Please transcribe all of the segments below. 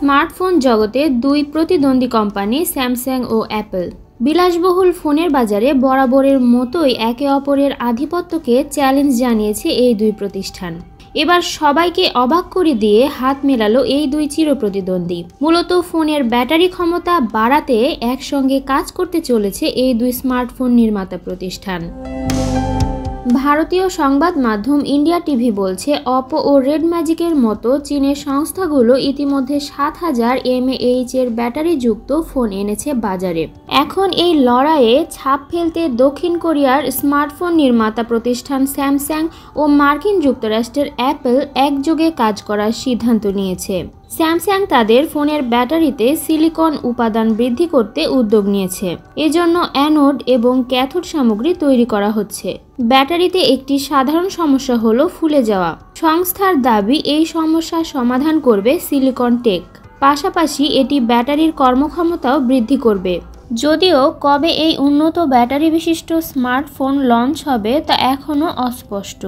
Smartphone জগতে দুই প্রতিদ্বন্দ্বী কোম্পানি স্যামসাং ও অ্যাপল। বিলাসবহুল ফোনের বাজারে বরাবরের মতোই একে অপরের আধিপত্যকে চ্যালেঞ্জ জানিয়েছে এই দুই প্রতিষ্ঠান। এবার সবাইকে অবাক করে দিয়ে হাত মেলালো এই দুই চিরপ্রতিদ্বন্দ্বী। মূলত ফোনের ব্যাটারি ক্ষমতা বাড়াতে একসঙ্গে কাজ করতে চলেছে এই দুই স্মার্টফোন নির্মাতা প্রতিষ্ঠান। ভারতীয় সংবাদ মাধ্যম ইন্ডিয়া টিভি বলছে, অপো ও রেড ম্যাজিকের মতো চীনের সংস্থাগুলো ইতিমধ্যে 7000 mAh এর ব্যাটারিযুক্ত ফোন এনেছে বাজারে। এখন এই লড়াইয়ে ছাপ ফেলতে দক্ষিণ কোরিয়ার স্মার্টফোন নির্মাতা প্রতিষ্ঠান স্যামসাং ও মার্কিন যুক্তরাষ্ট্রের অ্যাপল একযোগে কাজ করার সিদ্ধান্ত নিয়েছে। স্যামসাং তাদের ফোনের ব্যাটারিতে সিলিকন উপাদান বৃদ্ধি করতে উদ্যোগ নিয়েছে। এজন্য অ্যানোড এবং ক্যাথোড সামগ্রী তৈরি করা হচ্ছে। ব্যাটারিতে একটি সাধারণ সমস্যা হলো ফুলে যাওয়া। সংস্থার দাবি এই সমস্যা সমাধান করবে সিলিকন টেক। পাশাপাশি এটি ব্যাটারির কর্মক্ষমতাও বৃদ্ধি করবে। যদিও কবে এই উন্নত ব্যাটারি বিশিষ্ট স্মার্টফোন লঞ্চ হবে তা এখনও অস্পষ্ট।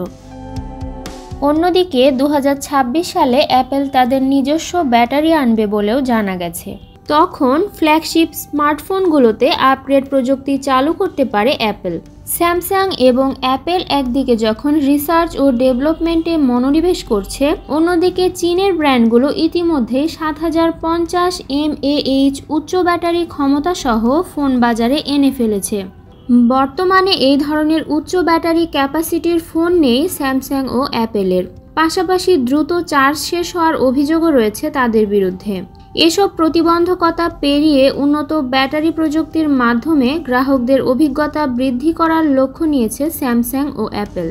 অন্যদিকে 2026 সালে অ্যাপল তাদের নিজস্ব ব্যাটারি আনবে বলেও জানা গেছে। তখন ফ্ল্যাগশিপ স্মার্টফোনগুলোতে আপগ্রেড প্রযুক্তি চালু করতে পারে অ্যাপল। স্যামসাং এবং অ্যাপল একদিকে যখন রিসার্চ ও ডেভেলপমেন্টে মনোনিবেশ করছে, অন্যদিকে চীনের ব্র্যান্ডগুলো ইতিমধ্যেই 7050 mAh উচ্চ ব্যাটারি ক্ষমতা সহ ফোন বাজারে এনে ফেলেছে। বর্তমানে এই ধরনের উচ্চ ব্যাটারি ক্যাপাসিটির ফোন নেই স্যামসাং ও অ্যাপেলের। পাশাপাশি দ্রুত চার্জ শেষ হওয়ার অভিযোগও রয়েছে তাদের বিরুদ্ধে। এসব প্রতিবন্ধকতা পেরিয়ে উন্নত ব্যাটারি প্রযুক্তির মাধ্যমে গ্রাহকদের অভিজ্ঞতা বৃদ্ধি করার লক্ষ্য নিয়েছে স্যামসাং ও অ্যাপল।